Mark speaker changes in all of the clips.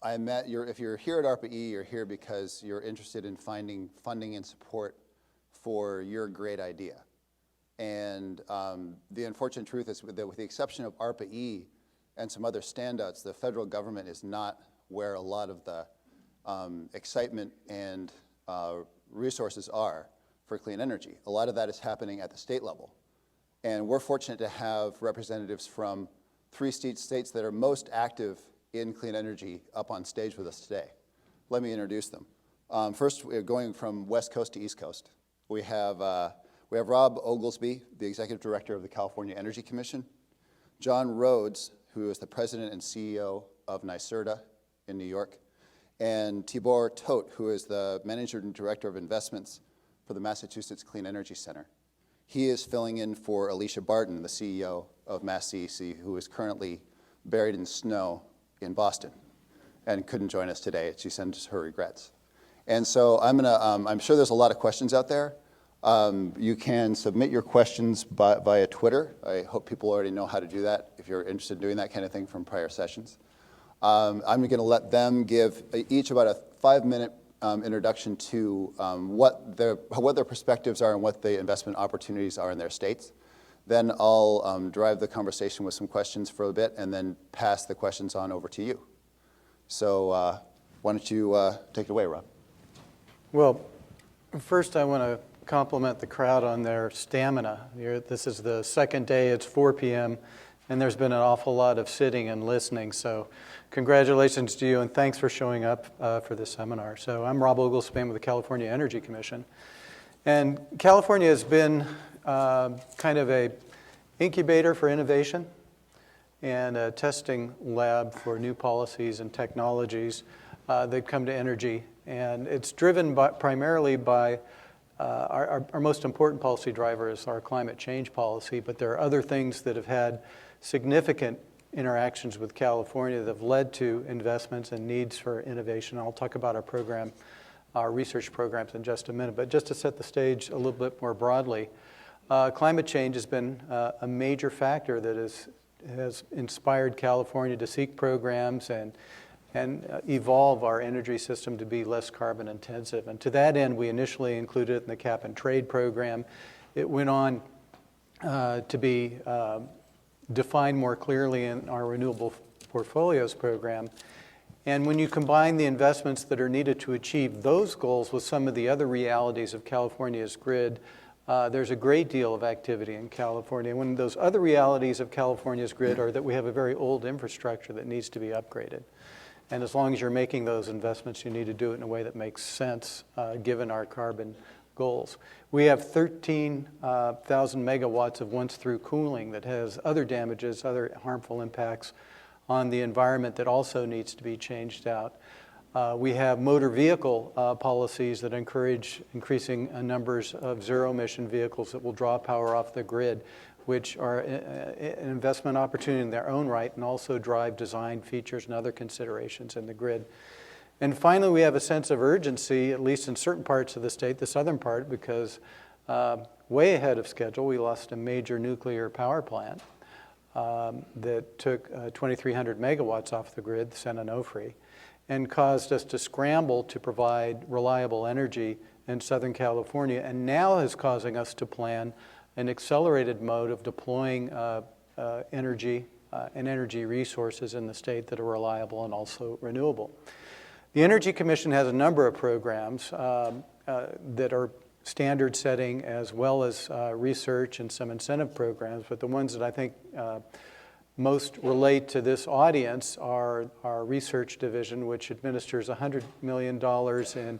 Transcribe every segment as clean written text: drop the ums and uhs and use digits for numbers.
Speaker 1: if you're here at ARPA-E, you're here because you're interested in finding funding and support for your great idea. And the unfortunate truth is that with the exception of ARPA-E and some other standouts, the federal government is not where a lot of the excitement and resources are for clean energy. A lot of that is happening at the state level. And we're fortunate to have representatives from 3 states that are most active in clean energy up on stage with us today. Let me introduce them. First, we're going from West Coast to East Coast. We have Rob Oglesby, the Executive Director of the California Energy Commission, John Rhodes, who is the President and CEO of NYSERDA in New York, and Tibor Todt, who is the Manager and Director of Investments for the Massachusetts Clean Energy Center. He is filling in for Alicia Barton, the CEO of MassCEC, who is currently buried in snow in Boston and couldn't join us today. She sends her regrets. And so I'm sure there's a lot of questions out there. You can submit your questions via Twitter. I hope people already know how to do that if you're interested in doing that kind of thing from prior sessions. I'm going to let them give each about a 5-minute introduction to what their perspectives are and what the investment opportunities are in their states. Then I'll drive the conversation with some questions for a bit and then pass the questions on over to you. So why don't you take it away, Rob?
Speaker 2: Well, first I want to compliment the crowd on their stamina. This is the second day, it's 4 p.m., and there's been an awful lot of sitting and listening. So congratulations to you, and thanks for showing up for this seminar. So I'm Rob Oglesby with the California Energy Commission. And California has been kind of a incubator for innovation and a testing lab for new policies and technologies that come to energy. And it's driven primarily by our most important policy driver is our climate change policy, but there are other things that have had significant interactions with California that have led to investments and needs for innovation. I'll talk about our research programs in just a minute, but just to set the stage a little bit more broadly, climate change has been a major factor that has inspired California to seek programs and evolve our energy system to be less carbon intensive. And to that end, we initially included it in the cap and trade program. It went on to be defined more clearly in our renewable portfolios program. And when you combine the investments that are needed to achieve those goals with some of the other realities of California's grid, there's a great deal of activity in California. When those other realities of California's grid are that we have a very old infrastructure that needs to be upgraded. And as long as you're making those investments, you need to do it in a way that makes sense given our carbon goals. We have 13,000 megawatts of once-through cooling that has other damages, other harmful impacts on the environment that also needs to be changed out. We have motor vehicle policies that encourage increasing numbers of zero-emission vehicles that will draw power off the grid, which are an investment opportunity in their own right and also drive design features and other considerations in the grid. And finally, we have a sense of urgency, at least in certain parts of the state, the southern part, because way ahead of schedule, we lost a major nuclear power plant that took 2,300 megawatts off the grid, the San Onofre, and caused us to scramble to provide reliable energy in Southern California, and now is causing us to plan an accelerated mode of deploying energy and energy resources in the state that are reliable and also renewable. The Energy Commission has a number of programs that are standard setting as well as research and some incentive programs, but the ones that I think most relate to this audience are our research division, which administers $100 million in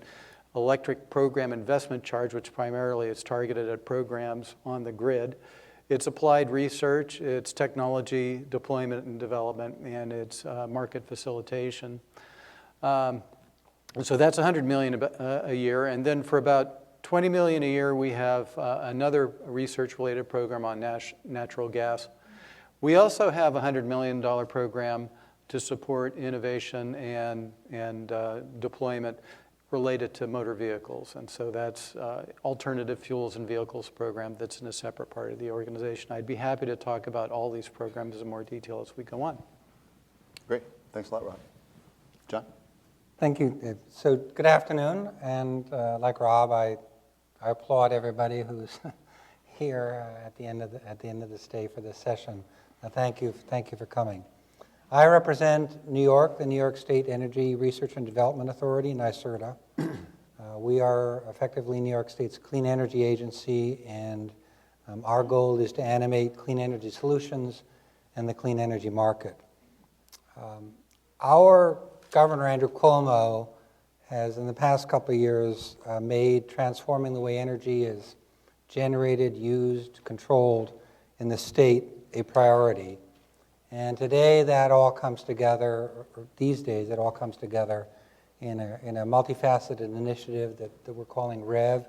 Speaker 2: electric program investment charge, which primarily is targeted at programs on the grid. It's applied research, it's technology deployment and development, and it's market facilitation. So that's $100 million a year, and then for about $20 million a year, we have another research-related program on natural gas. We also have a $100 million program to support innovation and deployment related to motor vehicles. And so that's alternative fuels and vehicles program that's in a separate part of the organization. I'd be happy to talk about all these programs in more detail as we go on.
Speaker 1: Great. Thanks a lot, Rob. John?
Speaker 3: Thank you. So good afternoon, and like Rob, I applaud everybody who's here at the end of this day for this session. Thank you for coming. I represent New York, the New York State Energy Research and Development Authority, NYSERDA. We are effectively New York State's clean energy agency, and our goal is to animate clean energy solutions and the clean energy market. Our Governor Andrew Cuomo has, in the past couple of years, made transforming the way energy is generated, used, controlled in the state a priority. And today that all comes together, or these days it all comes together in a multifaceted initiative that we're calling REV,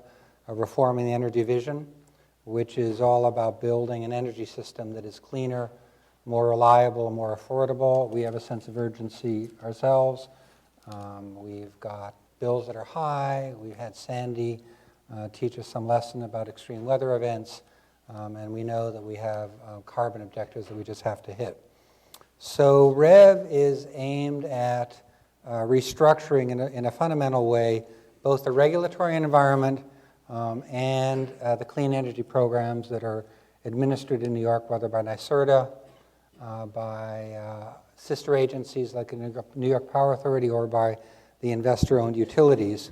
Speaker 3: Reforming the Energy Vision, which is all about building an energy system that is cleaner, more reliable, and more affordable. We have a sense of urgency ourselves. We've got bills that are high. We've had Sandy teach us some lesson about extreme weather events, and we know that we have carbon objectives that we just have to hit. So REV is aimed at restructuring in a fundamental way both the regulatory environment and the clean energy programs that are administered in New York, whether by NYSERDA, by sister agencies like the New York Power Authority, or by the investor-owned utilities.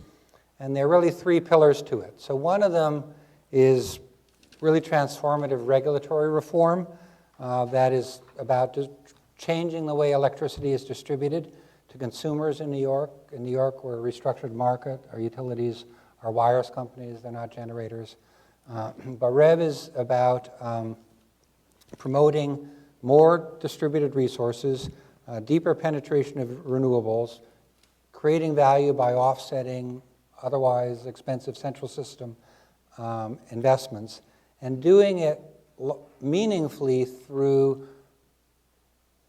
Speaker 3: And there are really three pillars to it. So one of them is really transformative regulatory reform that is about just changing the way electricity is distributed to consumers in New York. In New York, we're a restructured market. Our utilities are wires companies, they're not generators. But REV is about promoting more distributed resources, deeper penetration of renewables, creating value by offsetting otherwise expensive central system investments, and doing it meaningfully through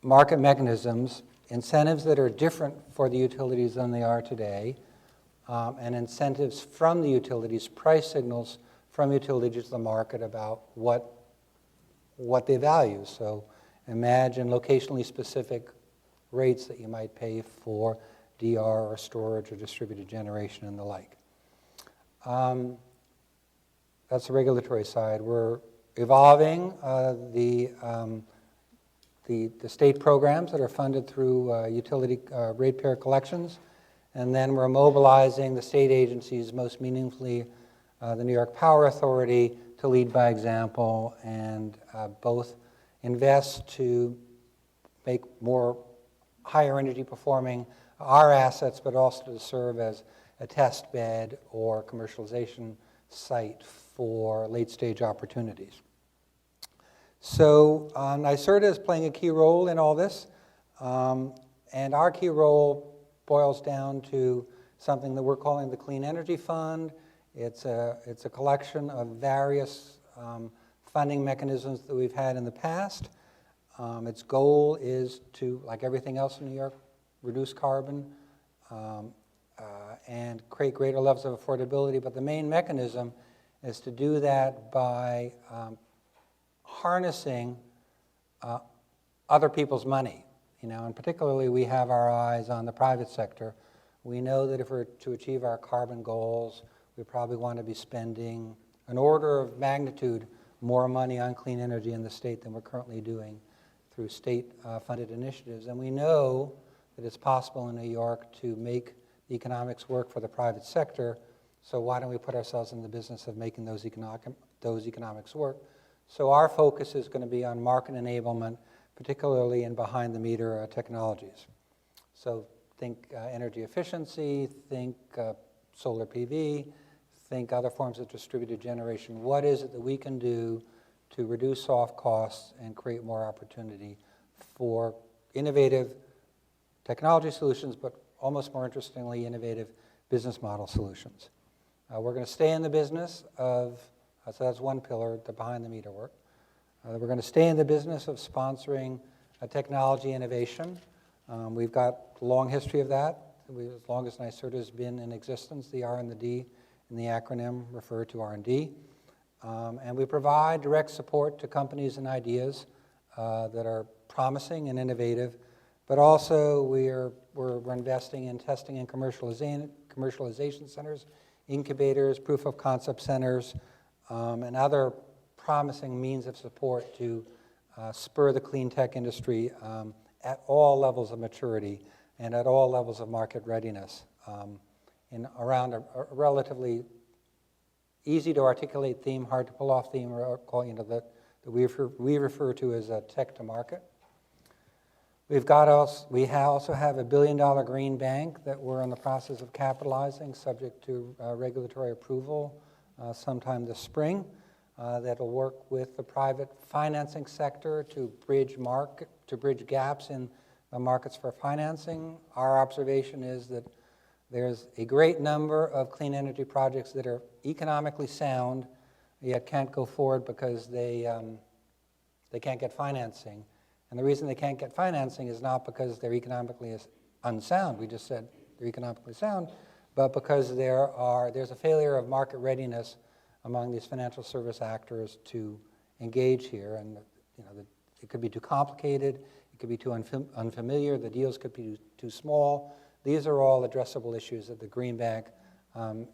Speaker 3: market mechanisms, incentives that are different for the utilities than they are today, and incentives from the utilities, price signals from utilities to the market about what they value. So imagine locationally specific rates that you might pay for DR or storage or distributed generation and the like. That's the regulatory side. We're evolving the state programs that are funded through utility ratepayer collections, and then we're mobilizing the state agencies, most meaningfully the New York Power Authority, to lead by example and both invest to make more higher energy performing our assets, but also to serve as a test bed or commercialization site for late stage opportunities. So NYSERDA is playing a key role in all this, and our key role boils down to something that we're calling the Clean Energy Fund. It's a collection of various funding mechanisms that we've had in the past. Its goal is to, like everything else in New York, reduce carbon and create greater levels of affordability. But the main mechanism is to do that by harnessing other people's money. And particularly we have our eyes on the private sector. We know that if we're to achieve our carbon goals, we probably want to be spending an order of magnitude more money on clean energy in the state than we're currently doing through state-funded initiatives. And we know that it's possible in New York to make the economics work for the private sector, so why don't we put ourselves in the business of making those economics work? So our focus is going to be on market enablement, particularly in behind-the-meter technologies. So think energy efficiency, think solar PV, think other forms of distributed generation. What is it that we can do to reduce soft costs and create more opportunity for innovative technology solutions, but almost more interestingly, innovative business model solutions? We're going to stay in the business of, so that's one pillar, the behind-the-meter work. We're going to stay in the business of sponsoring technology innovation. We've got a long history of that. As long as NYSERDA has been in existence, the R and the D in the acronym refer to R&D. And we provide direct support to companies and ideas that are promising and innovative But also we're investing in testing and commercialization centers, incubators, proof of concept centers, and other promising means of support to spur the clean tech industry at all levels of maturity and at all levels of market readiness in around a relatively easy to articulate theme, hard to pull off theme, that we refer to as a tech to market. We also have a $1 billion green bank that we're in the process of capitalizing, subject to regulatory approval sometime this spring. That'll work with the private financing sector to bridge gaps in the markets for financing. Our observation is that there's a great number of clean energy projects that are economically sound, yet can't go forward because they can't get financing. And the reason they can't get financing is not because they're economically unsound, we just said they're economically sound, but because there's a failure of market readiness among these financial service actors to engage here. And it could be too complicated, it could be too unfamiliar, the deals could be too small. These are all addressable issues that the Green Bank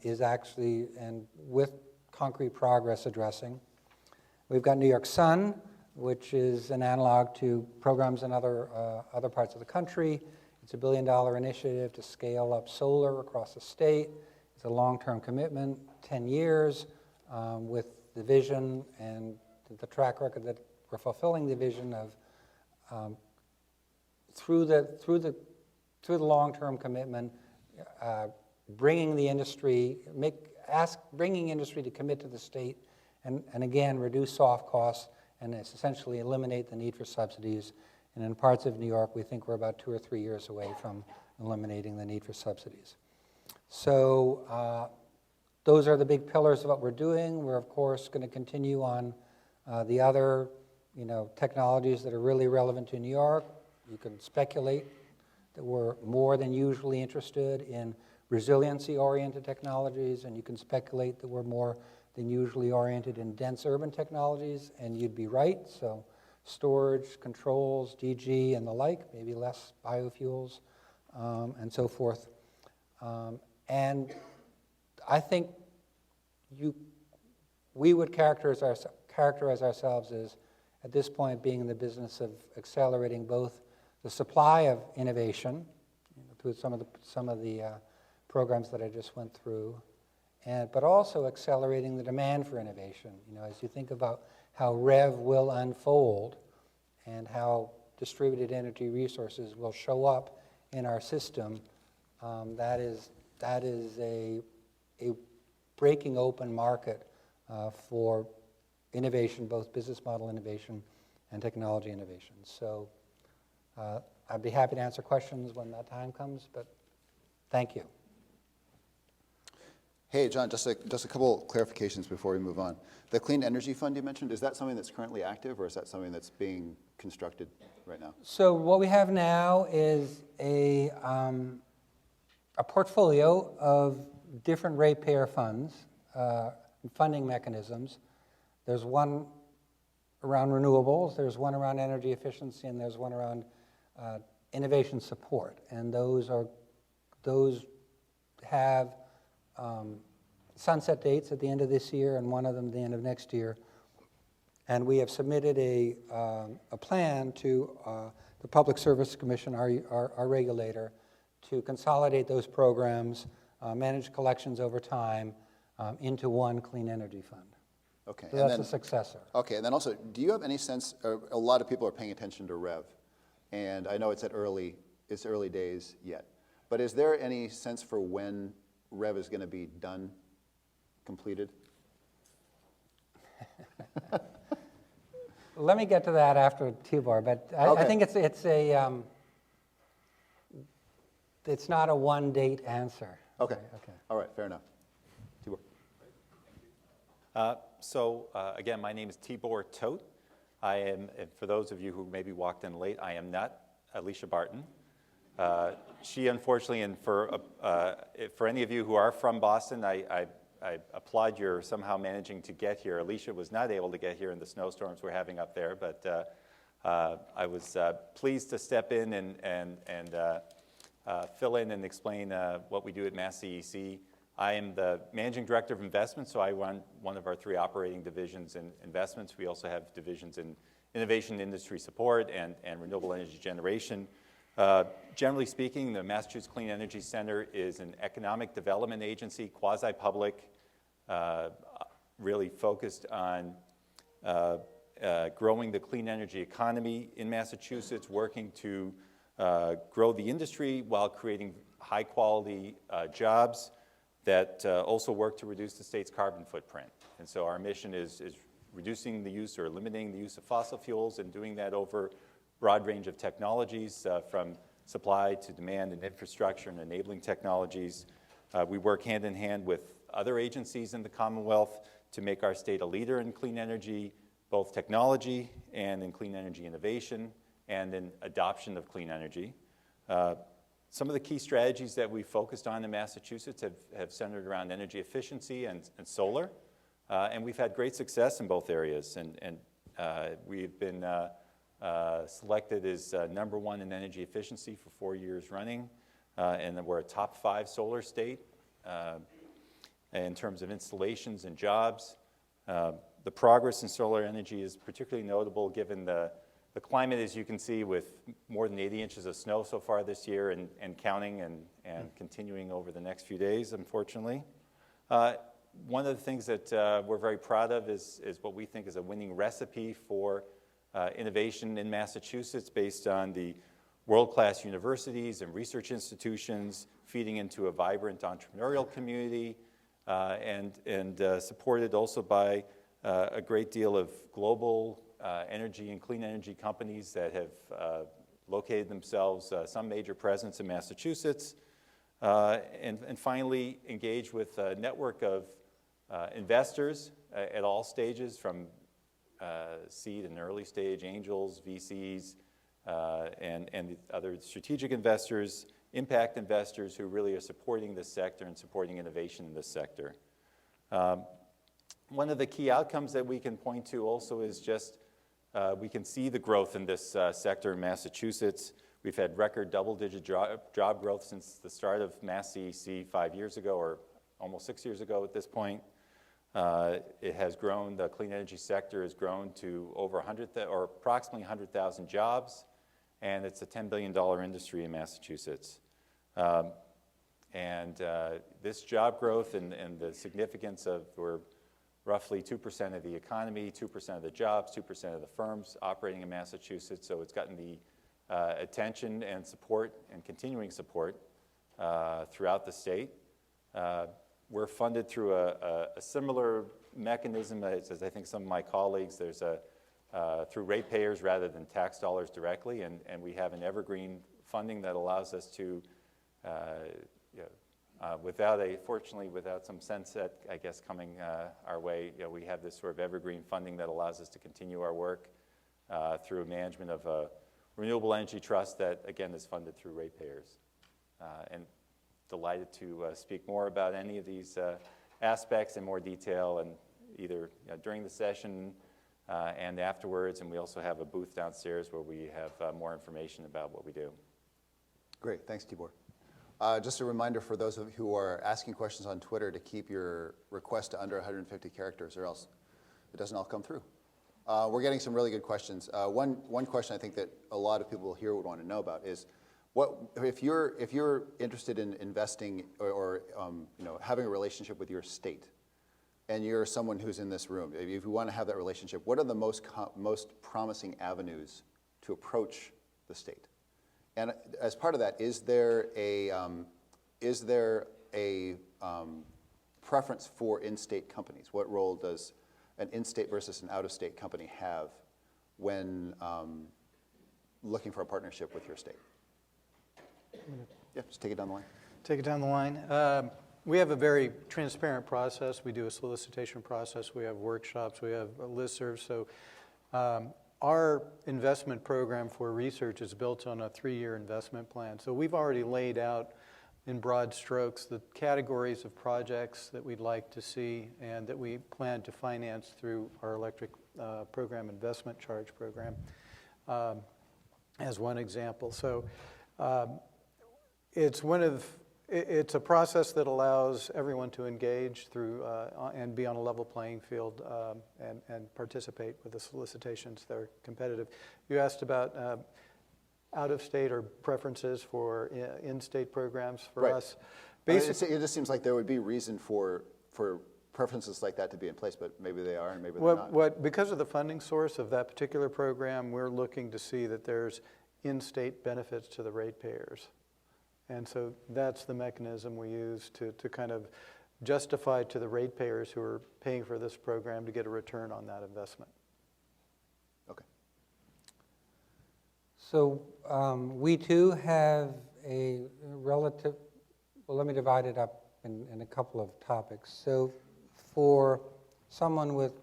Speaker 3: is actually, and with concrete progress, addressing. We've got New York Sun, which is an analog to programs in other parts of the country. It's a $1 billion initiative to scale up solar across the state. It's a long-term commitment, 10 years, with the vision and the track record that we're fulfilling the vision of through the long-term commitment, bringing industry to commit to the state, and again reduce soft costs and essentially eliminate the need for subsidies. And in parts of New York, we think we're about 2 or 3 years away from eliminating the need for subsidies. So those are the big pillars of what we're doing. We're, of course, going to continue on the other technologies that are really relevant to New York. You can speculate that we're more than usually interested in resiliency-oriented technologies, and you can speculate that we're more than usually oriented in dense urban technologies, and you'd be right. So storage, controls, DG, and the like, maybe less biofuels, and so forth. And I think we would characterize ourselves as, at this point, being in the business of accelerating both the supply of innovation through some of the programs that I just went through, but also accelerating the demand for innovation. As you think about how REV will unfold and how distributed energy resources will show up in our system, that is a breaking open market for innovation, both business model innovation and technology innovation. So I'd be happy to answer questions when that time comes, but thank you.
Speaker 1: Hey, John, just a couple clarifications before we move on. The Clean Energy Fund you mentioned, is that something that's currently active, or is that something that's being constructed right now?
Speaker 3: So what we have now is a portfolio of different ratepayer funds, funding mechanisms. There's one around renewables, there's one around energy efficiency, and there's one around innovation support. And those have sunset dates at the end of this year, and one of them at the end of next year. And we have submitted a plan to the Public Service Commission, our regulator, to consolidate those programs, manage collections over time into one clean energy fund.
Speaker 1: Okay.
Speaker 3: So that's a successor.
Speaker 1: Okay, and then also, do you have any sense, a lot of people are paying attention to REV, and I know it's early days yet, but is there any sense for when REV is going to be done, completed?
Speaker 3: Let me get to that after Tibor, but I think it's not a one-date answer.
Speaker 1: Okay. All right, fair enough. Tibor.
Speaker 4: Again, my name is Tibor Todt. I am, for those of you who maybe walked in late, I am not Alicia Barton. She unfortunately, and for any of you who are from Boston, I applaud your somehow managing to get here. Alicia was not able to get here in the snowstorms we're having up there, but I was pleased to step in and fill in and explain what we do at MassCEC. I am the Managing Director of Investments, so I run one of our 3 operating divisions in investments. We also have divisions in innovation, industry support, and renewable energy generation. Generally speaking, the Massachusetts Clean Energy Center is an economic development agency, quasi-public, really focused on growing the clean energy economy in Massachusetts, working to grow the industry while creating high-quality jobs that also work to reduce the state's carbon footprint. And so our mission is reducing the use or eliminating the use of fossil fuels and doing that over a broad range of technologies from supply to demand and infrastructure and enabling technologies. We work hand in hand with other agencies in the Commonwealth to make our state a leader in clean energy, both technology and in clean energy innovation and in adoption of clean energy. Some of the key strategies that we focused on in Massachusetts have centered around energy efficiency and solar. And we've had great success in both areas. And we've been selected as #1 in energy efficiency for 4 years running. And we're a top 5 solar state in terms of installations and jobs. The progress in solar energy is particularly notable given the climate, as you can see, with more than 80 inches of snow so far this year and counting and continuing over the next few days, unfortunately. One of the things that we're very proud of is what we think is a winning recipe for innovation in Massachusetts based on the world-class universities and research institutions feeding into a vibrant entrepreneurial community and supported also by a great deal of global energy and clean energy companies that have located themselves, some major presence in Massachusetts, and finally engaged with a network of investors at all stages, from seed and early stage angels, VCs, and other strategic investors, impact investors who really are supporting this sector and supporting innovation in this sector. One of the key outcomes that we can point to also is just we can see the growth in this sector in Massachusetts. We've had record double-digit job growth since the start of MassCEC 5 years ago, or almost 6 years ago at this point. It has grown, the clean energy sector has grown to over approximately 100,000 jobs, and it's a $10 billion industry in Massachusetts. This job growth and the significance of, we're roughly 2% of the economy, 2% of the jobs, 2% of the firms operating in Massachusetts, so it's gotten the attention and support and continuing support throughout the state. We're funded through a similar mechanism as I think some of my colleagues. There's through ratepayers rather than tax dollars directly, and we have an evergreen funding that allows us to, fortunately without some sunset, I guess, coming our way, we have this sort of evergreen funding that allows us to continue our work through management of a renewable energy trust that, again, is funded through ratepayers. And delighted to speak more about any of these aspects in more detail, and either during the session and afterwards. And we also have a booth downstairs where we have more information about what we do.
Speaker 1: Great, thanks, Tibor. Just a reminder for those of you who are asking questions on Twitter to keep your request to under 150 characters, or else it doesn't all come through. We're getting some really good questions. One question I think that a lot of people here would want to know about is, if you're interested in investing or having a relationship with your state, and you're someone who's in this room, if you want to have that relationship, what are the most promising avenues to approach the state? And as part of that, is there a preference for in-state companies? What role does an in-state versus an out-of-state company have when looking for a partnership with your state? Yeah, just take it down the line.
Speaker 2: Take it down the line. We have a very transparent process. We do a solicitation process. We have workshops. We have listservs. So our investment program for research is built on a 3-year investment plan. So we've already laid out in broad strokes the categories of projects that we'd like to see and that we plan to finance through our electric program investment charge program. as one example. So it's it's a process that allows everyone to engage through and be on a level playing field and participate with the solicitations that are competitive. You asked about out-of-state or preferences for in-state programs for
Speaker 1: Right.
Speaker 2: us.
Speaker 1: It just seems like there would be reason for preferences like that to be in place, but maybe they are and maybe they're not.
Speaker 2: Because of the funding source of that particular program, we're looking to see that there's in-state benefits to the ratepayers. And so that's the mechanism we use to kind of justify to the ratepayers who are paying for this program to get a return on that investment.
Speaker 1: Okay.
Speaker 3: So we too have a relative, well, let me divide it up in a couple of topics. So for someone with,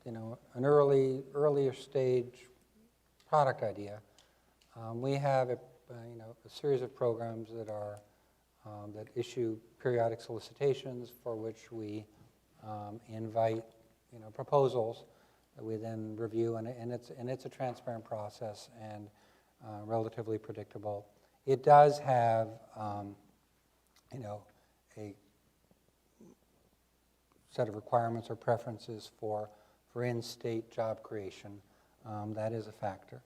Speaker 3: an earlier stage product idea, we have a series of programs that are that issue periodic solicitations for which we invite proposals that we then review, and it's a transparent process and relatively predictable. It does have a set of requirements or preferences for in-state job creation. That is a factor.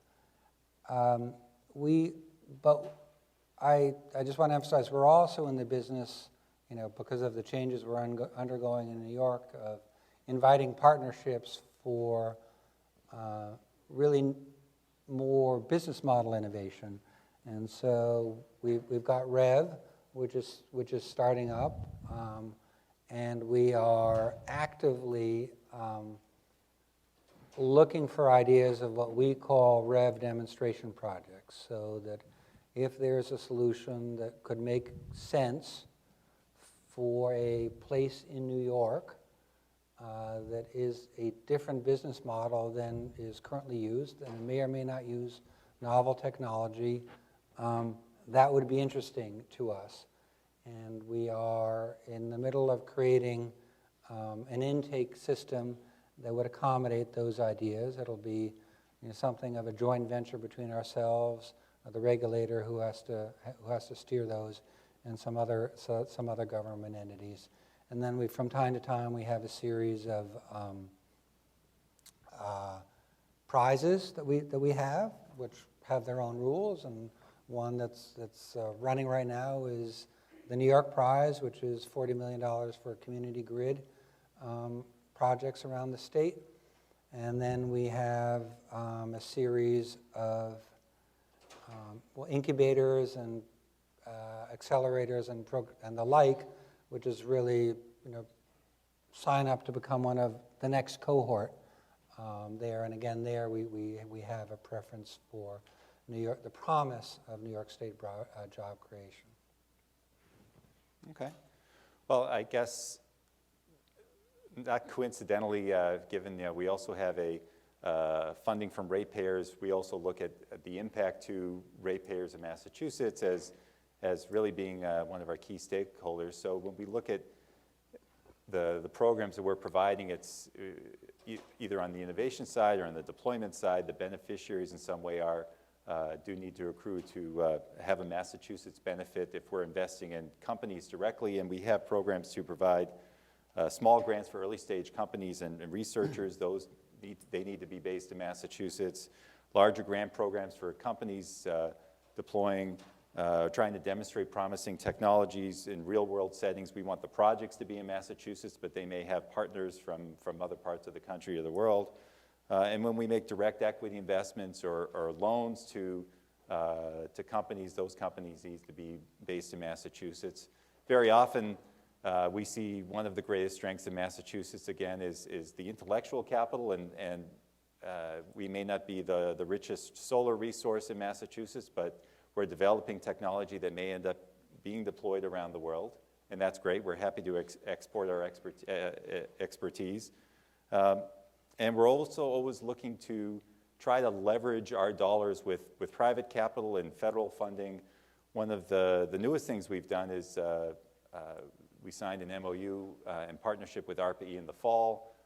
Speaker 3: But I just want to emphasize, we're also in the business, because of the changes we're undergoing in New York, of inviting partnerships for really more business model innovation. And so we've got REV, which is starting up, and we are actively looking for ideas of what we call REV demonstration projects, so that if there's a solution that could make sense for a place in New York that is a different business model than is currently used and may or may not use novel technology, that would be interesting to us. And we are in the middle of creating an intake system that would accommodate those ideas. It'll be something of a joint venture between ourselves, the regulator who has to steer those, and some other government entities. And then from time to time we have a series of prizes that we have, which have their own rules. And one that's running right now is the New York Prize, which is $40 million for community grid projects around the state. And then we have a series of incubators and accelerators and the like, which is really, sign up to become one of the next cohort there. And again, there we have a preference for New York, the promise of New York State job creation.
Speaker 4: Okay. Well, I guess not coincidentally, given we also have a funding from ratepayers, we also look at the impact to ratepayers in Massachusetts as really being one of our key stakeholders. So when we look at the programs that we're providing, it's either on the innovation side or on the deployment side, the beneficiaries in some way do need to accrue to have a Massachusetts benefit if we're investing in companies directly. And we have programs to provide small grants for early stage companies and researchers. They need to be based in Massachusetts. Larger grant programs for companies deploying, trying to demonstrate promising technologies in real world settings. We want the projects to be in Massachusetts, but they may have partners from other parts of the country or the world. And when we make direct equity investments or loans to companies, those companies need to be based in Massachusetts. Very often, we see one of the greatest strengths in Massachusetts, again, is the intellectual capital, and we may not be the richest solar resource in Massachusetts, but we're developing technology that may end up being deployed around the world, and that's great. We're happy to export our expertise. And we're also always looking to try to leverage our dollars with private capital and federal funding. One of the newest things we've done is we signed an MOU in partnership with ARPA-E in the fall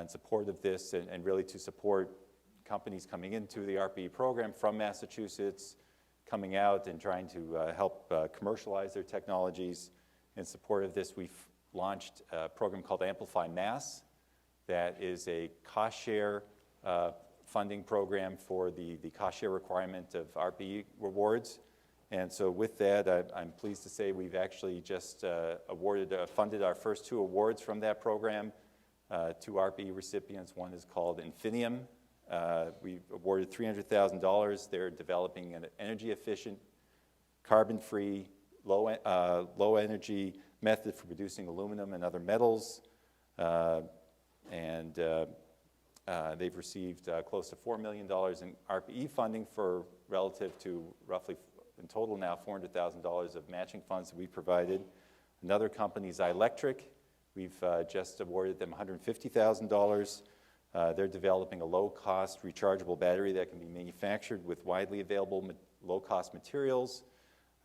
Speaker 4: in support of this, and really to support companies coming into the ARPA-E program from Massachusetts, coming out and trying to help commercialize their technologies. In support of this, we've launched a program called Amplify Mass that is a cost share funding program for the cost share requirement of ARPA-E rewards. And so with that, I'm pleased to say we've actually just funded our first 2 awards from that program. 2 ARPA-E recipients. One is called Infinium. We awarded $300,000. They're developing an energy-efficient, carbon-free, low-energy method for producing aluminum and other metals. They've received close to $4 million in ARPA-E funding for relative to roughly, in total now, $400,000 of matching funds that we provided. Another company is iElectric. We've just awarded them $150,000. They're developing a low-cost rechargeable battery that can be manufactured with widely available low-cost materials.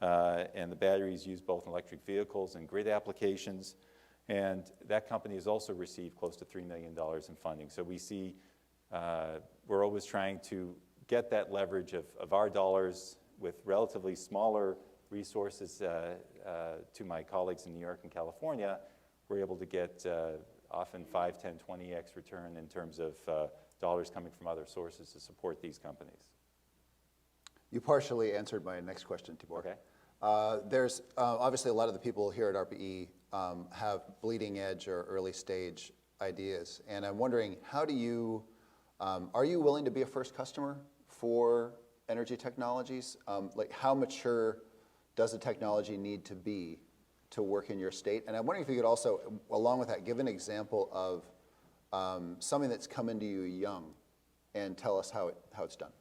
Speaker 4: And the batteries used both in electric vehicles and grid applications. And that company has also received close to $3 million in funding. So we see we're always trying to get that leverage of our dollars with relatively smaller resources to my colleagues in New York and California. We're able to get often 5, 10, 20x return in terms of dollars coming from other sources to support these companies.
Speaker 1: You partially answered my next question, Tibor.
Speaker 4: Okay.
Speaker 1: There's obviously a lot of the people here at ARPA-E have bleeding edge or early stage ideas. And I'm wondering, how do you, are you willing to be a first customer for energy technologies? Like how mature does the technology need to be to work in your state? And I'm wondering if you could also, along with that, give an example of something that's come into you young and tell us how it's done.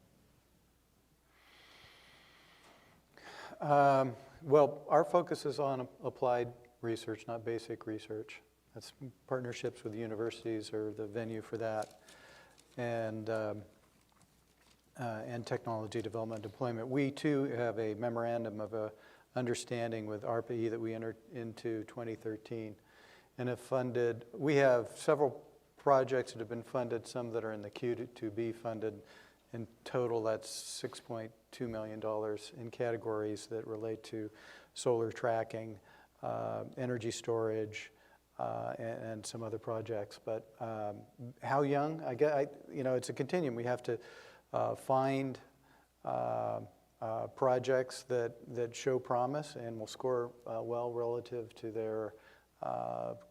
Speaker 2: Well, our focus is on applied research, not basic research. That's partnerships with universities or the venue for that, and technology development deployment. We too have a memorandum of understanding with ARPA-E that we entered into 2013 and have funded, we have several projects that have been funded, some that are in the queue to be funded. In total, that's $6.2 million in categories that relate to solar tracking, energy storage, and some other projects. But how young? It's a continuum. We have to find projects that show promise and will score well relative to their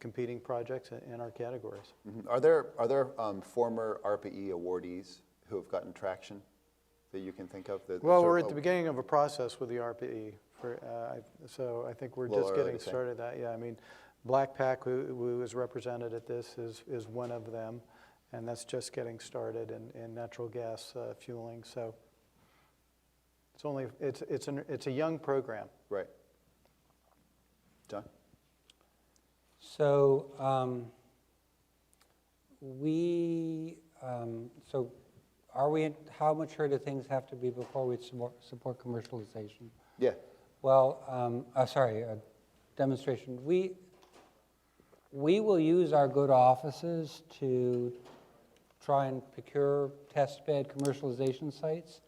Speaker 2: competing projects in our categories.
Speaker 1: Mm-hmm. Are there former ARPA-E awardees who have gotten traction that you can think of?
Speaker 2: Well, we're at the beginning of a process with the ARPA-E, so I think we're just getting started. I mean, Blackpack, who is represented at this, is one of them, and that's just getting started in natural gas fueling. So it's a young program.
Speaker 1: Right. John?
Speaker 3: So how mature do things have to be before we support commercialization?
Speaker 1: Yeah.
Speaker 3: Well, demonstration. We will use our good offices to try and procure test bed commercialization sites.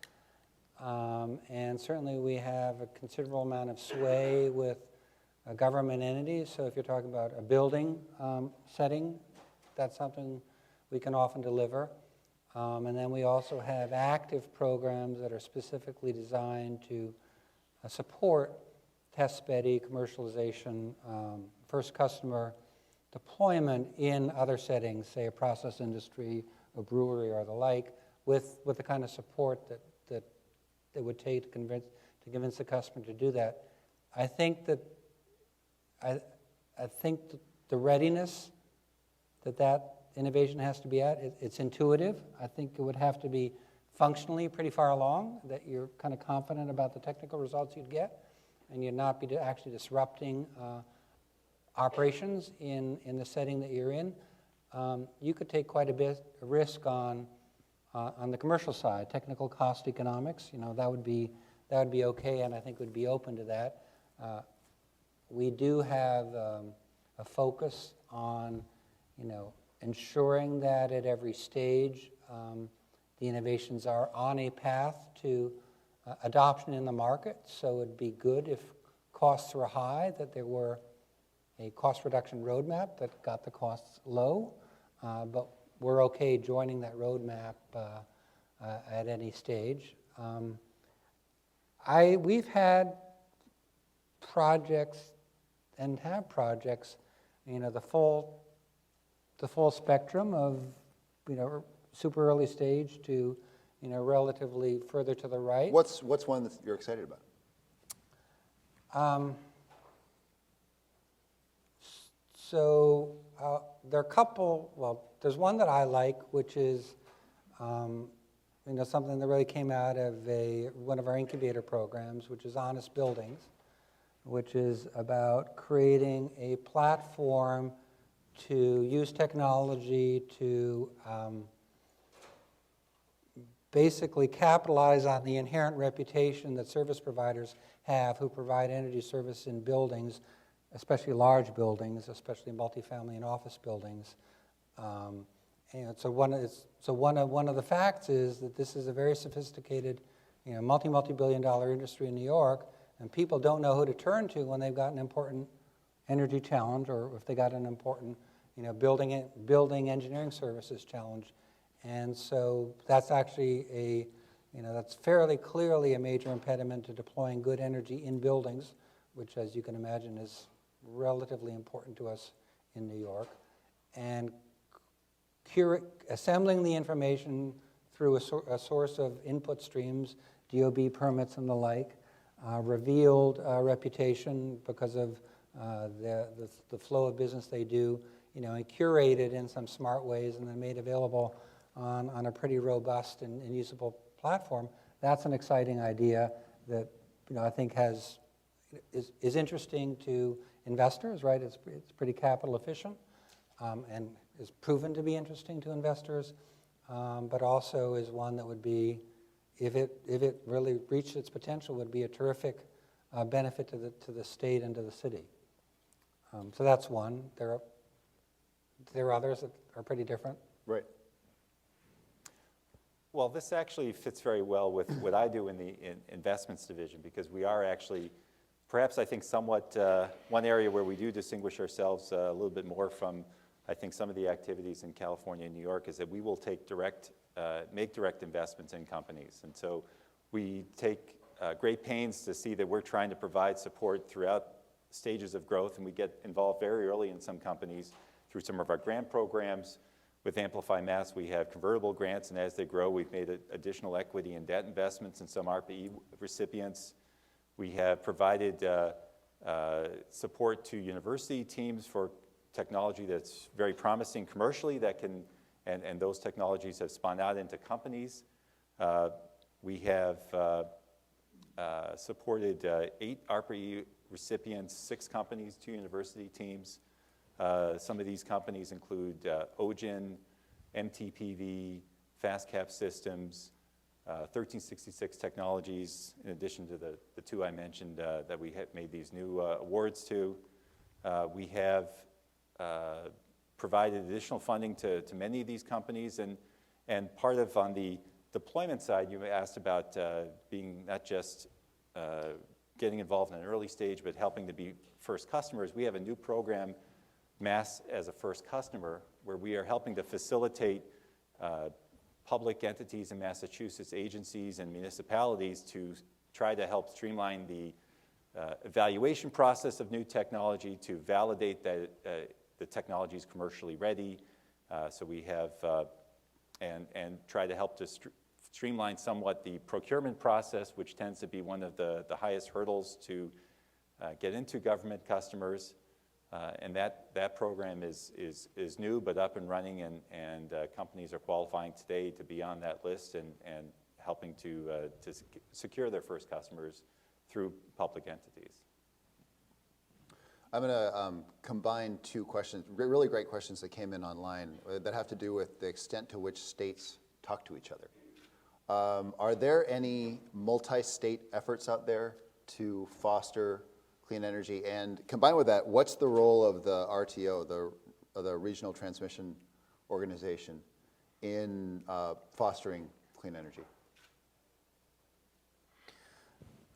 Speaker 3: And certainly we have a considerable amount of sway with government entities. So if you're talking about a building setting, that's something we can often deliver. And then we also have active programs that are specifically designed to support test bed commercialization, first customer deployment in other settings, say a process industry, a brewery, or the like, with the kind of support that it would take to convince the customer to do that. I think that the readiness that innovation has to be at, it's intuitive. I think it would have to be functionally pretty far along, that you're kind of confident about the technical results you'd get, and you'd not be actually disrupting operations in the setting that you're in. You could take quite a bit of risk on the commercial side, technical cost economics. That would be okay, and I think would be open to that. We do have a focus on, ensuring that at every stage the innovations are on a path to adoption in the market. So it'd be good if costs were high, that there were a cost reduction roadmap that got the costs low. But we're okay joining that roadmap at any stage. We've had projects and have projects, the full spectrum of, super early stage to, relatively further to the right.
Speaker 1: What's one that you're excited about?
Speaker 3: So there are a couple, well, there's one that I like, which is something that really came out of one of our incubator programs, which is Honest Buildings, which is about creating a platform to use technology to basically capitalize on the inherent reputation that service providers have who provide energy service in buildings, especially large buildings, especially multifamily and office buildings. So one of the facts is that this is a very sophisticated, multi-billion-dollar industry in New York, and people don't know who to turn to when they've got an important energy challenge, or if they got an important, building engineering services challenge. And so that's actually that's fairly clearly a major impediment to deploying good energy in buildings, which, as you can imagine, is relatively important to us in New York. And assembling the information through a source of input streams, DOB permits and the like, revealed reputation because of the flow of business they do, and curated in some smart ways and then made available on a pretty robust and usable platform. That's an exciting idea that I think is interesting to investors, right? It's pretty capital efficient and is proven to be interesting to investors, but also is one that would be, if it really reached its potential, would be a terrific benefit to the state and to the city. So that's one. There are others that are pretty different.
Speaker 1: Right.
Speaker 4: Well, this actually fits very well with what I do in the investments division, because we are actually, perhaps I think somewhat, one area where we do distinguish ourselves a little bit more from, I think, some of the activities in California and New York is that we will make direct investments in companies. And so we take great pains to see that we're trying to provide support throughout stages of growth, and we get involved very early in some companies through some of our grant programs. With Amplify Mass, we have convertible grants, and as they grow, we've made additional equity and debt investments in some ARPA-E recipients. We have provided support to university teams for technology that's very promising commercially that can, and those technologies have spun out into companies. We have supported 8 ARPA-E recipients, 6 companies, 2 university teams. Some of these companies include OBrien, MTPV, FastCap Systems, 1366 Technologies, in addition to the 2 I mentioned that we have made these new awards to. We have provided additional funding to many of these companies, and part of, on the deployment side, you asked about being not just getting involved in an early stage, but helping to be first customers. We have a new program, Mass as a First Customer, where we are helping to facilitate public entities in Massachusetts, agencies and municipalities, to try to help streamline the evaluation process of new technology, to validate that the technology is commercially ready. So we have, and try to help to streamline somewhat the procurement process, which tends to be one of the highest hurdles to get into government customers. And that program is new but up and running, and companies are qualifying today to be on that list and helping to secure their first customers through public entities.
Speaker 1: I'm going to combine 2 questions, really great questions that came in online that have to do with the extent to which states talk to each other. Are there any multi-state efforts out there to foster clean energy? And combined with that, what's the role of the RTO, the Regional Transmission Organization, in fostering clean energy?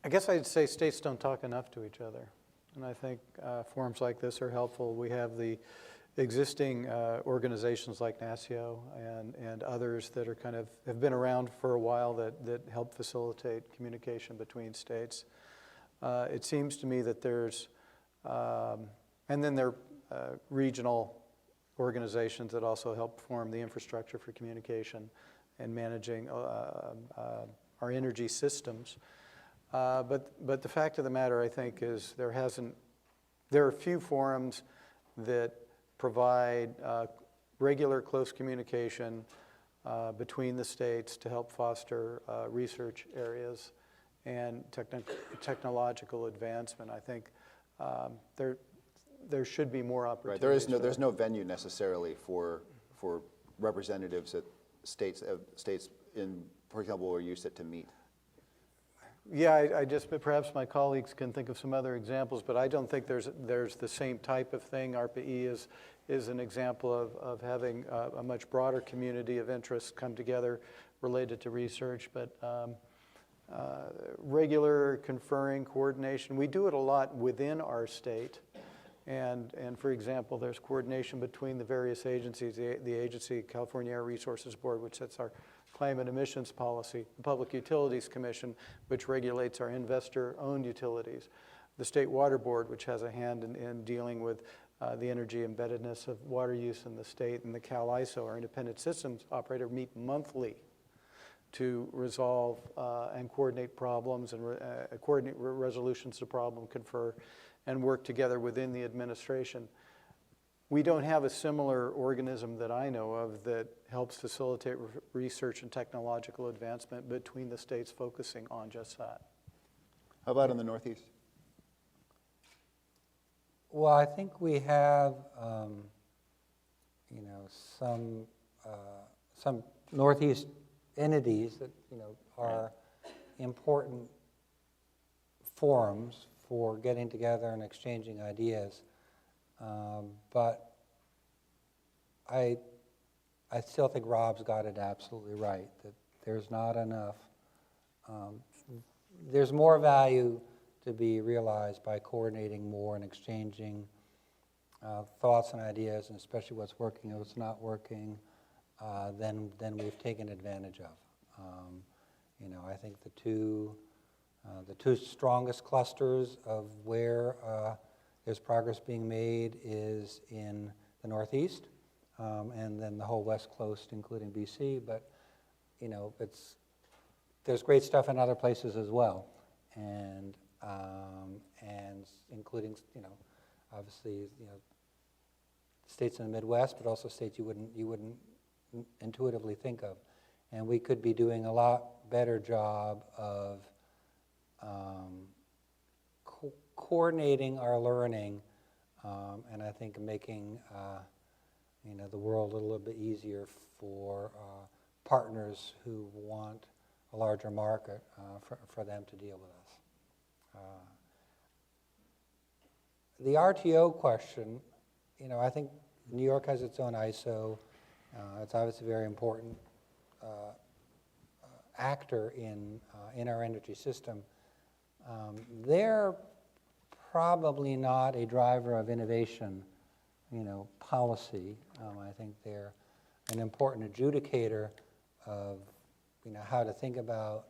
Speaker 2: I guess I'd say states don't talk enough to each other. And I think forums like this are helpful. We have the existing organizations like NASCEO and others that are have been around for a while that help facilitate communication between states. It seems to me that there's, and then there are regional organizations that also help form the infrastructure for communication and managing our energy systems. But the fact of the matter, I think, is there are few forums that provide regular, close communication between the states to help foster research areas and technological advancement. I think there should be more opportunities.
Speaker 1: Right. There's no venue necessarily for representatives at states in, for example, where you sit to meet.
Speaker 2: Yeah, perhaps my colleagues can think of some other examples, but I don't think there's the same type of thing. ARPA-E is an example of having a much broader community of interests come together related to research, but regular conferring, coordination. We do it a lot within our state, and for example, there's coordination between the various agencies, the agency, California Air Resources Board, which sets our climate emissions policy, the Public Utilities Commission, which regulates our investor-owned utilities, the State Water Board, which has a hand in dealing with the energy embeddedness of water use in the state, and the CAL-ISO, our independent systems operator, meet monthly to resolve and coordinate problems and coordinate resolutions to problem, confer, and work together within the administration. We don't have a similar organism that I know of that helps facilitate research and technological advancement between the states focusing on just that.
Speaker 1: How about in the Northeast?
Speaker 3: Well, I think we have, some Northeast entities that, are important forums for getting together and exchanging ideas. But I still think Rob's got it absolutely right, that there's not enough. There's more value to be realized by coordinating more and exchanging thoughts and ideas, and especially what's working and what's not working, than we've taken advantage of. I think the two strongest clusters of where there's progress being made is in the Northeast, and then the whole West Coast, including BC. But there's great stuff in other places as well, and including obviously states in the Midwest, but also states you wouldn't intuitively think of, and we could be doing a lot better job of coordinating our learning, and I think making the world a little bit easier for partners who want a larger market for them to deal with us. The RTO question, I think New York has its own ISO. It's obviously a very important actor in our energy system. They're probably not a driver of innovation, policy. I think they're an important adjudicator of, how to think about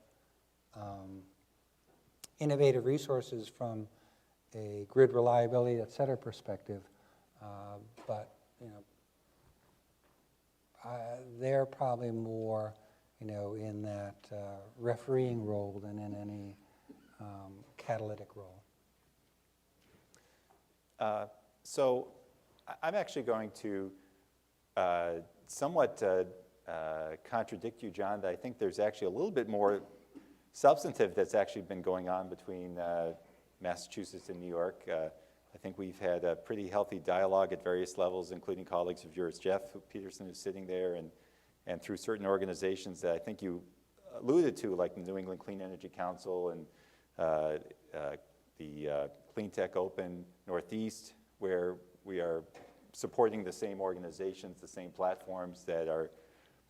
Speaker 3: innovative resources from a grid reliability, et cetera, perspective. But they're probably more, in that refereeing role than in any catalytic role.
Speaker 4: So I'm actually going to somewhat contradict you, John, that I think there's actually a little bit more substantive that's actually been going on between Massachusetts and New York. I think we've had a pretty healthy dialogue at various levels, including colleagues of yours, Jeff Peterson, who's sitting there, and through certain organizations that I think you alluded to, like the New England Clean Energy Council and the Clean Tech Open Northeast, where we are supporting the same organizations, the same platforms that are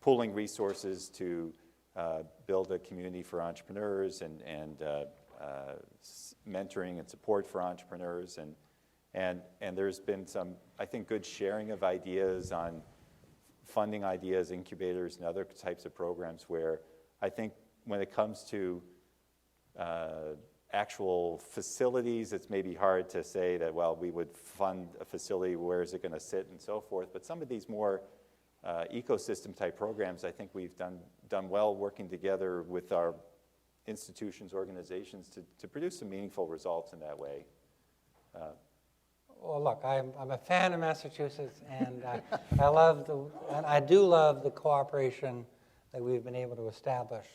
Speaker 4: pooling resources to build a community for entrepreneurs and mentoring and support for entrepreneurs. And there's been some, I think, good sharing of ideas on funding ideas, incubators, and other types of programs where I think when it comes to actual facilities, it's maybe hard to say that, well, we would fund a facility, where is it going to sit, and so forth. But some of these more ecosystem type programs, I think we've done well working together with our institutions, organizations to produce some meaningful results in that way.
Speaker 3: Well, look, I'm a fan of Massachusetts, and I do love the cooperation that we've been able to establish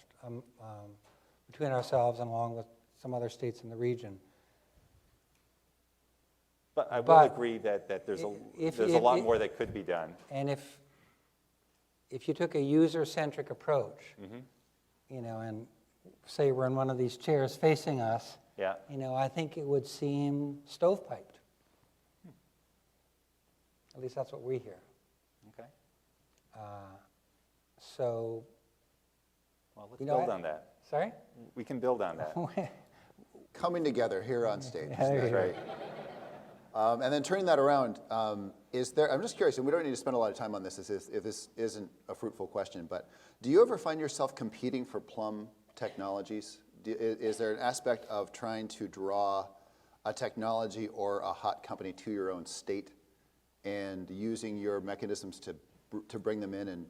Speaker 3: between ourselves and along with some other states in the region.
Speaker 4: But I will agree that there's a lot more that could be done.
Speaker 3: And if you took a user-centric approach, you know, and say we're in one of these chairs facing us,
Speaker 4: Yeah.
Speaker 3: you know, I think it would seem stovepiped. At least that's what we hear.
Speaker 4: Okay.
Speaker 3: So,
Speaker 4: Well, let's
Speaker 3: you know,
Speaker 4: build on that.
Speaker 3: Sorry?
Speaker 4: We can build on that.
Speaker 1: Coming together here on stage.
Speaker 3: There you go.
Speaker 4: Right.
Speaker 1: And then turning that around, is there, I'm just curious, and we don't need to spend a lot of time on this if this isn't a fruitful question, but do you ever find yourself competing for plum technologies? Is there an aspect of trying to draw a technology or a hot company to your own state and using your mechanisms to bring them in and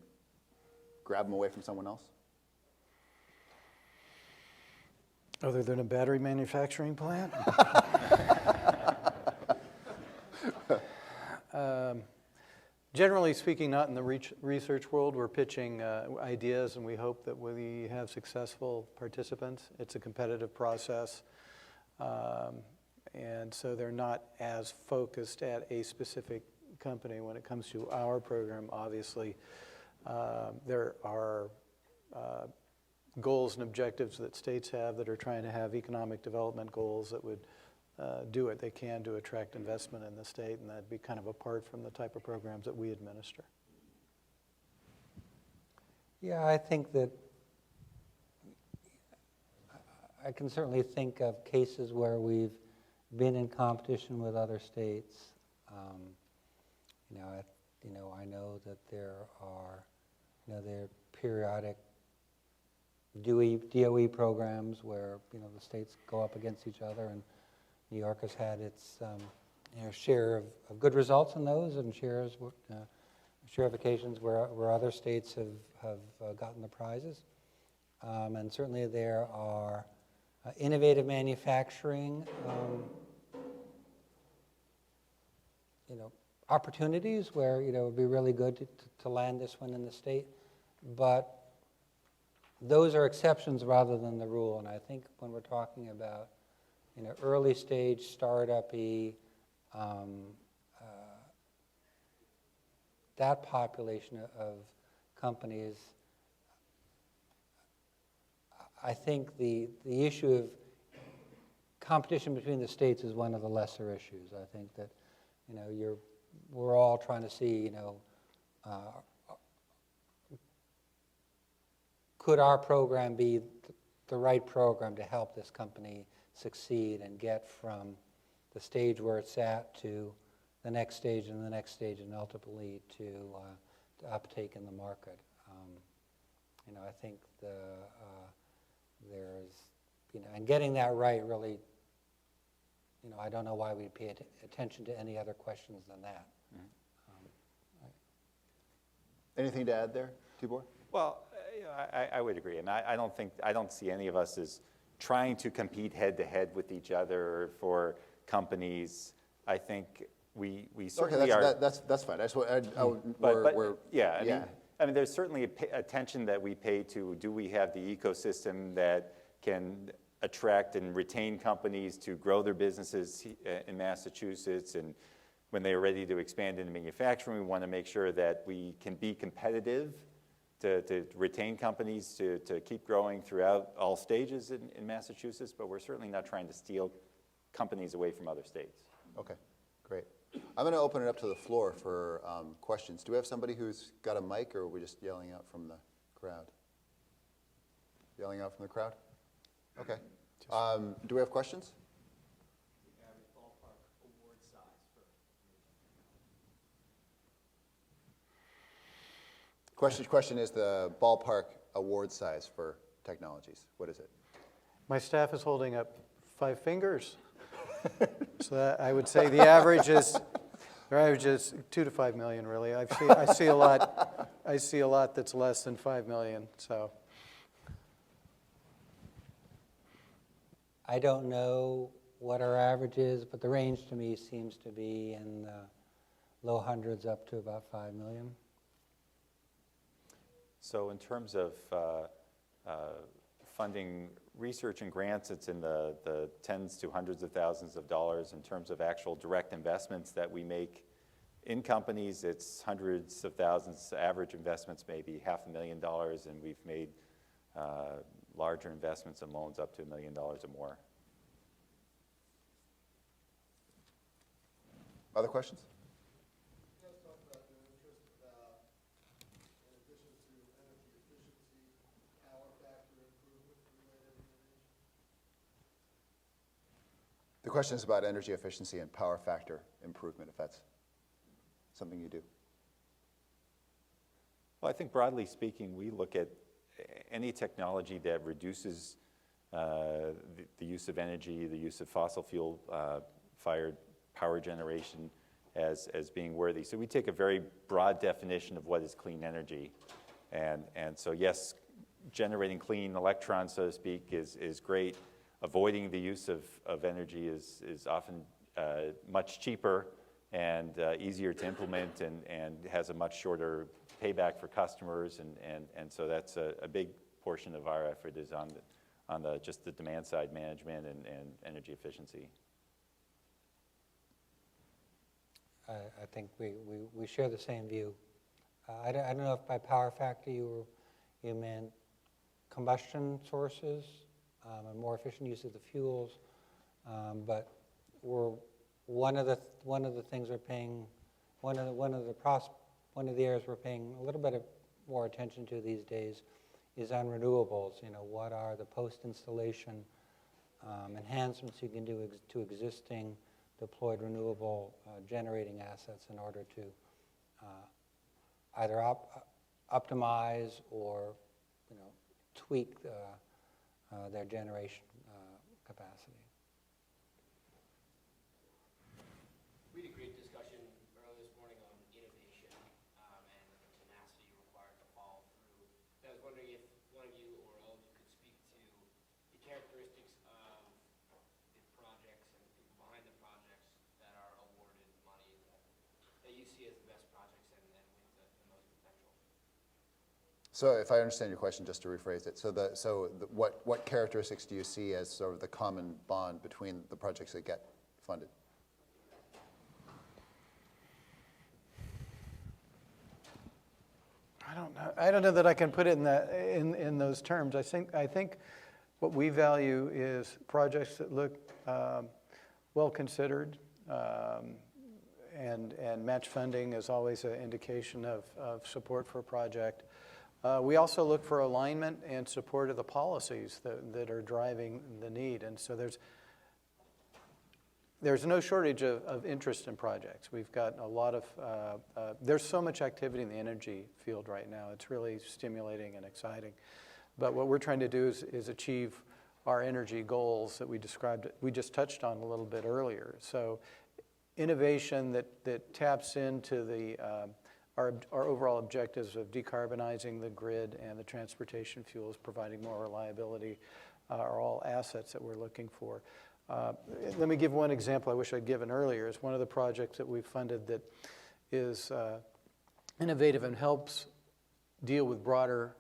Speaker 1: grab them away from someone else?
Speaker 2: Other than a battery manufacturing plant? Generally speaking, not in the research world. We're pitching ideas, and we hope that we have successful participants. It's a competitive process, and so they're not as focused at a specific company. When it comes to our program, obviously, there are goals and objectives that states have that are trying to have economic development goals that would do what they can to attract investment in the state, and that'd be kind of apart from the type of programs that we administer.
Speaker 3: Yeah, I think that I can certainly think of cases where we've been in competition with other states. I know that there are, there are periodic DOE programs where, the states go up against each other, and New York has had its share of good results in those, and share of occasions where other states have gotten the prizes. And certainly there are innovative manufacturing opportunities where it would be really good to land this one in the state, but those are exceptions rather than the rule. And I think when we're talking about early stage startup-y, that population of companies, I think the issue of competition between the states is one of the lesser issues. I think that we're all trying to see could our program be the right program to help this company succeed and get from the stage where it's at to the next stage and the next stage, and ultimately to uptake in the market. I think there's, and getting that right really, I don't know why we'd pay attention to any other questions than that.
Speaker 4: Mm-hmm.
Speaker 1: Anything to add there, Tibor?
Speaker 4: Well, I would agree, and I don't see any of us as trying to compete head-to-head with each other for companies. I think we certainly are.
Speaker 1: That's fine.
Speaker 4: I mean, there's certainly attention that we pay to, do we have the ecosystem that can attract and retain companies to grow their businesses in Massachusetts, and when they are ready to expand into manufacturing, we want to make sure that we can be competitive to retain companies to keep growing throughout all stages in Massachusetts, but we're certainly not trying to steal companies away from other states.
Speaker 1: Okay, great. I'm going to open it up to the floor for questions. Do we have somebody who's got a mic, or are we just yelling out from the crowd? yelling out from the crowd? Okay. Do we have questions? Question is the ballpark award size for technologies. What is it?
Speaker 2: My staff is holding up 5 fingers. So that, I would say the average is 2 to 5 million, really. I see a lot. I see a lot that's less than 5 million. So
Speaker 3: I don't know what our average is, but the range to me seems to be in the low hundreds up to about 5 million.
Speaker 4: So in terms of funding research and grants, it's in the tens to hundreds of thousands of dollars. In terms of actual direct investments that we make in companies, it's hundreds of thousands. Average investments maybe $500,000, and we've made larger investments and loans up to $1 million or more.
Speaker 1: Other questions? The question is about energy efficiency and power factor improvement, if that's something you do.
Speaker 4: Well, I think broadly speaking, we look at any technology that reduces the use of energy, the use of fossil fuel fired power generation as being worthy. So we take a very broad definition of what is clean energy. And so yes, generating clean electrons, so to speak, is great. Avoiding the use of energy is often much cheaper and easier to implement and has a much shorter payback for customers. And so that's a big portion of our effort is on just the demand side management and energy efficiency.
Speaker 3: I think we share the same view. I don't know if by power factor you meant combustion sources and more efficient use of the fuels, but one of the things we're paying, one of the areas we're paying a little bit more attention to these days is on renewables. You know, what are the post-installation enhancements you can do to existing deployed renewable generating assets in order to either optimize or, you know, tweak their generation capacity.
Speaker 5: We had a great discussion earlier this morning on innovation and the tenacity required to follow through. And I was wondering if one of you or all of you could speak to the characteristics of the projects and the people behind the projects that are awarded money that you see as the best projects and with the most potential.
Speaker 1: So if I understand your question, just to rephrase it, what characteristics do you see as sort of the common bond between the projects that get funded?
Speaker 2: I don't know that I can put it in those terms. I think what we value is projects that look well considered, and match funding is always an indication of support for a project. We also look for alignment and support of the policies that are driving the need, and so there's no shortage of interest in projects. We've got a lot of, there's so much activity in the energy field right now. It's really stimulating and exciting. But what we're trying to do is achieve our energy goals that we described, we just touched on a little bit earlier. So innovation that taps into our overall objectives of decarbonizing the grid and the transportation fuels, providing more reliability, are all assets that we're looking for. Let me give one example I wish I'd given earlier. It's one of the projects that we've funded that is innovative and helps deal with broader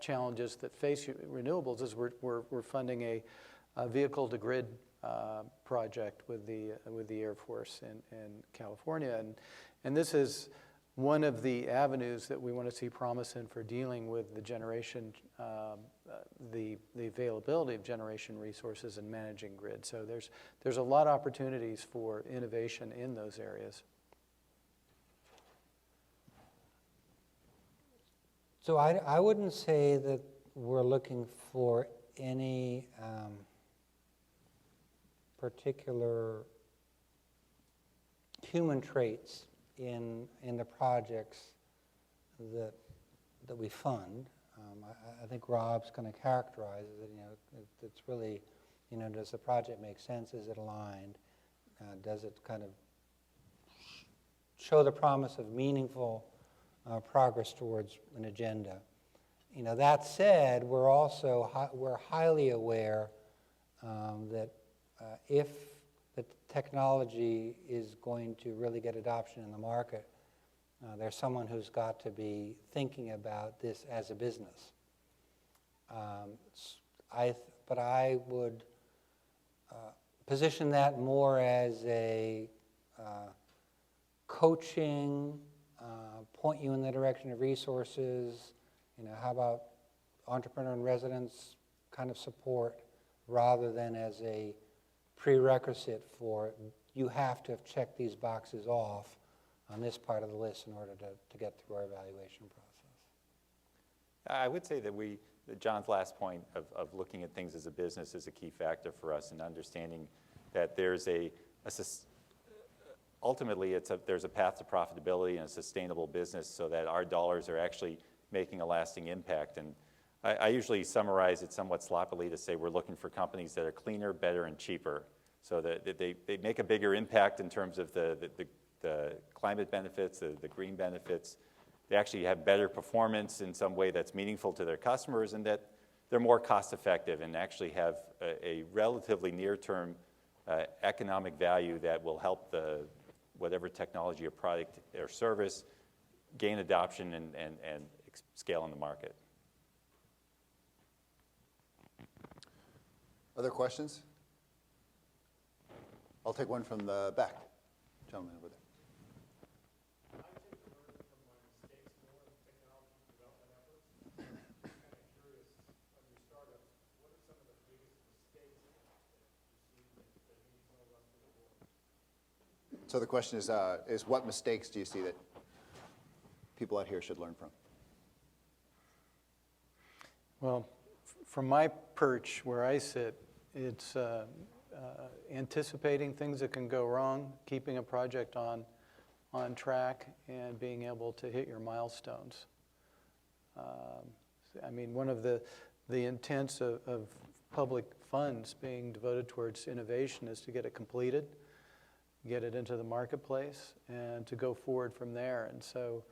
Speaker 2: challenges that face renewables. Is we're funding a vehicle-to-grid project with the Air Force in California, and this is one of the avenues that we want to see promise in for dealing with the generation, the availability of generation resources and managing grid. So there's a lot of opportunities for innovation in those areas.
Speaker 3: So I wouldn't say that we're looking for any particular human traits in the projects that we fund. I think Rob's kind of characterizes it. It's really, does the project make sense? Is it aligned? Does it kind of show the promise of meaningful progress towards an agenda? That said, we're highly aware that if the technology is going to really get adoption in the market, there's someone who's got to be thinking about this as a business. But I would position that more as a coaching, point you in the direction of resources, how about entrepreneur in residence kind of support, rather than as a prerequisite for you have to have checked these boxes off on this part of the list in order to get through our evaluation process.
Speaker 4: I would say that John's last point of looking at things as a business is a key factor for us in understanding that there's ultimately there's a path to profitability and a sustainable business so that our dollars are actually making a lasting impact. And I usually summarize it somewhat sloppily to say we're looking for companies that are cleaner, better, and cheaper, so that they make a bigger impact in terms of the climate benefits, the green benefits. They actually have better performance in some way that's meaningful to their customers, and that they're more cost effective and actually have a relatively near-term economic value that will help whatever technology or product or service gain adoption and scale in the market.
Speaker 1: Other questions? I'll take one from the back. Gentleman over there.
Speaker 6: I take the learning from my mistakes more in technology development efforts. I'm kind of curious, of your startups, what are some of the biggest mistakes that you see that maybe some of us would avoid?
Speaker 1: So the question is what mistakes do you see that people out here should learn from?
Speaker 2: Well, from my perch where I sit, it's anticipating things that can go wrong, keeping a project on track, and being able to hit your milestones. I mean, one of the intents of public funds being devoted towards innovation is to get it completed, get it into the marketplace, and to go forward from there. And so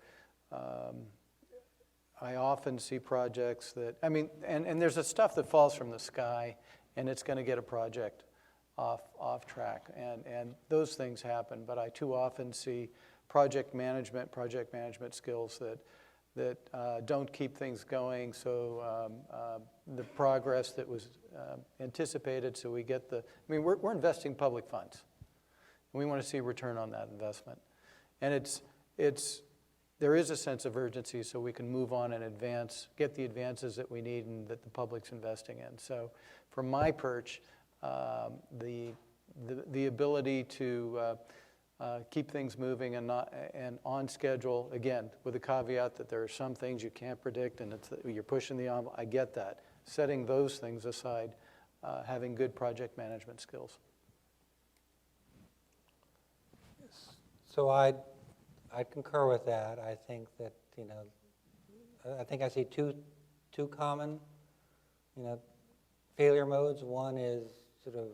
Speaker 2: I often see projects that, I mean, and there's the stuff that falls from the sky, and it's going to get a project off track, and those things happen. But I too often see project management skills that don't keep things going. So the progress that was anticipated, so we get I mean, we're investing public funds. We want to see a return on that investment, and there is a sense of urgency, so we can move on and get the advances that we need and that the public's investing in. So, from my perch, the ability to keep things moving and on schedule, again, with the caveat that there are some things you can't predict and you're pushing the envelope. I get that. Setting those things aside, having good project management skills.
Speaker 3: So I'd concur with that. I think that, I think I see two common, failure modes. One is sort of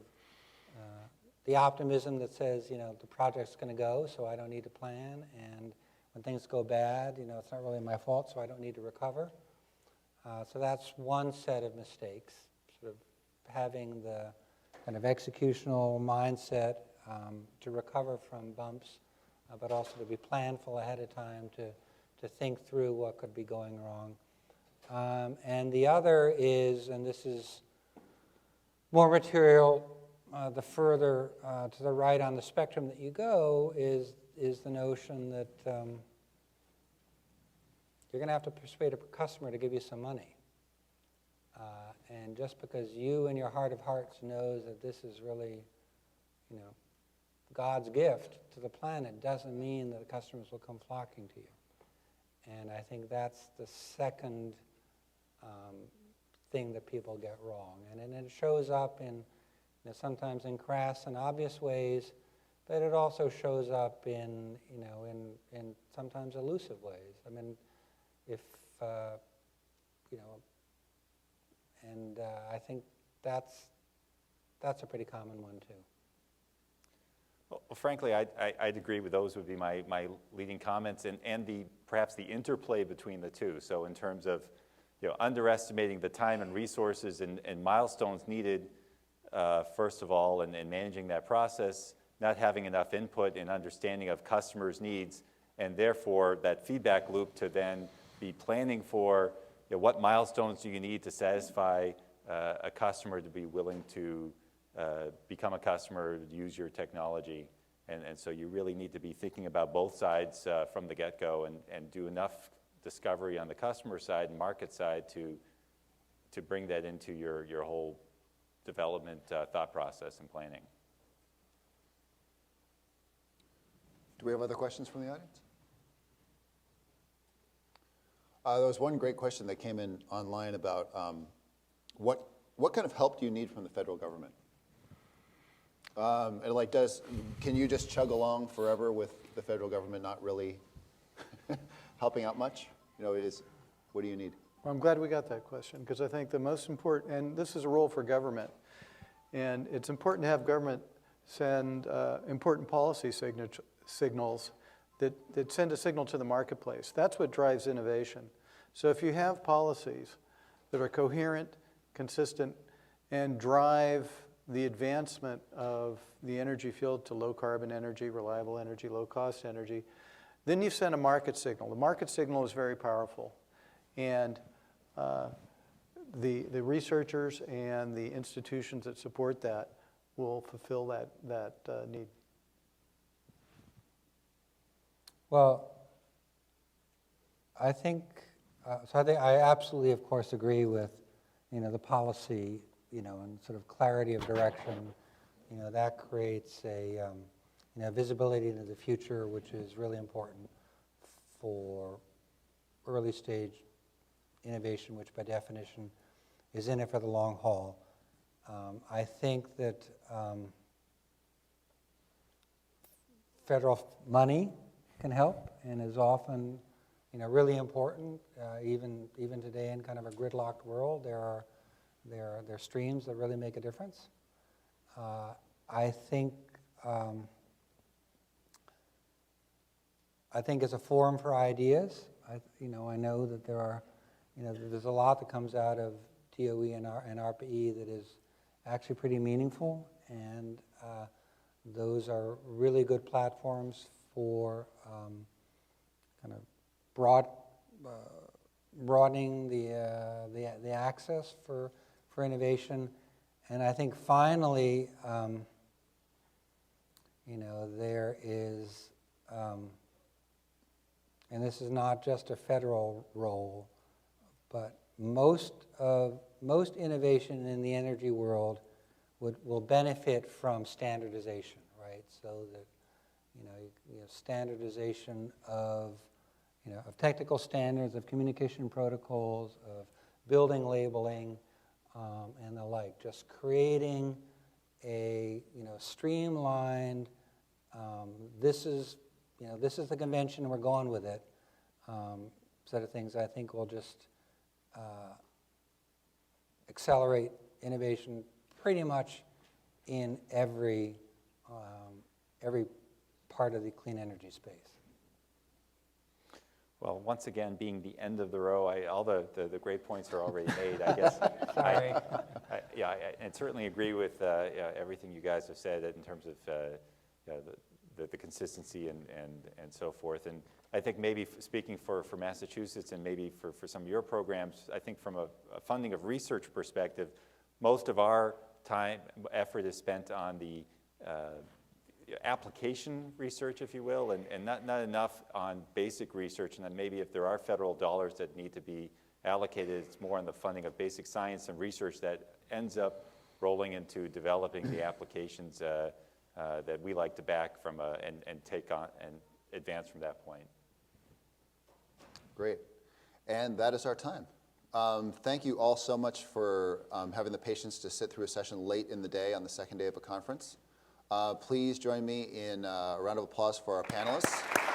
Speaker 3: the optimism that says, the project's going to go, so I don't need to plan. And when things go bad, it's not really my fault, so I don't need to recover. So that's one set of mistakes, sort of having the kind of executional mindset to recover from bumps, but also to be planful ahead of time to think through what could be going wrong. And the other is, and this is more material, the further to the right on the spectrum that you go is the notion that you're going to have to persuade a customer to give you some money. And just because you in your heart of hearts knows that this is really, God's gift to the planet doesn't mean that the customers will come flocking to you. And I think that's the second thing that people get wrong. And it shows up in, sometimes in crass and obvious ways, but it also shows up in, in sometimes elusive ways. I mean, if, and I think that's a pretty common one too.
Speaker 4: Well, frankly, I'd agree with those would be my leading comments, and perhaps the interplay between the two. So in terms of underestimating the time and resources and milestones needed, first of all, in managing that process, not having enough input and understanding of customers' needs, and therefore that feedback loop to then be planning for what milestones do you need to satisfy a customer to be willing to become a customer, use your technology. And so you really need to be thinking about both sides from the get-go and do enough discovery on the customer side and market side to bring that into your whole development thought process and planning.
Speaker 1: Do we have other questions from the audience? There was one great question that came in online about what kind of help do you need from the federal government? Can you just chug along forever with the federal government not really helping out much? What do you need?
Speaker 2: Well, I'm glad we got that question, because I think the most important, and this is a role for government, and it's important to have government send important policy signals that send a signal to the marketplace. That's what drives innovation. So if you have policies that are coherent, consistent, and drive the advancement of the energy field to low carbon energy, reliable energy, low cost energy, then you send a market signal. The market signal is very powerful. And the researchers and the institutions that support that will fulfill that need.
Speaker 3: Well, I think I absolutely, of course, agree with, the policy, and sort of clarity of direction. That creates a, visibility into the future, which is really important for early stage innovation, which by definition is in it for the long haul. I think that federal money can help and is often, really important. Even today in kind of a gridlocked world, there are streams that really make a difference. I think it's a forum for ideas. I know that there are, there's a lot that comes out of DOE and ARPA-E that is actually pretty meaningful, and those are really good platforms for kind of broadening the access for innovation. And I think finally, there is, and this is not just a federal role, but most innovation in the energy world will benefit from standardization, right? So that standardization of technical standards, of communication protocols, of building labeling, and the like. Just creating a streamlined. This is the convention. We're going with it. Set of things I think will just accelerate innovation pretty much in every part of the clean energy space.
Speaker 4: Well, once again, being the end of the row, all the great points are already made, I guess.
Speaker 3: Sorry.
Speaker 4: I certainly agree with everything you guys have said in terms of the consistency and so forth. And I think maybe speaking for Massachusetts and maybe for some of your programs, I think from a funding of research perspective, most of our time, effort is spent on the application research, if you will, and not enough on basic research. And then maybe if there are federal dollars that need to be allocated, it's more on the funding of basic science and research that ends up rolling into developing the applications that we like to back from and take on and advance from that point.
Speaker 1: Great. And that is our time. Thank you all so much for having the patience to sit through a session late in the day on the second day of a conference. Please join me in a round of applause for our panelists.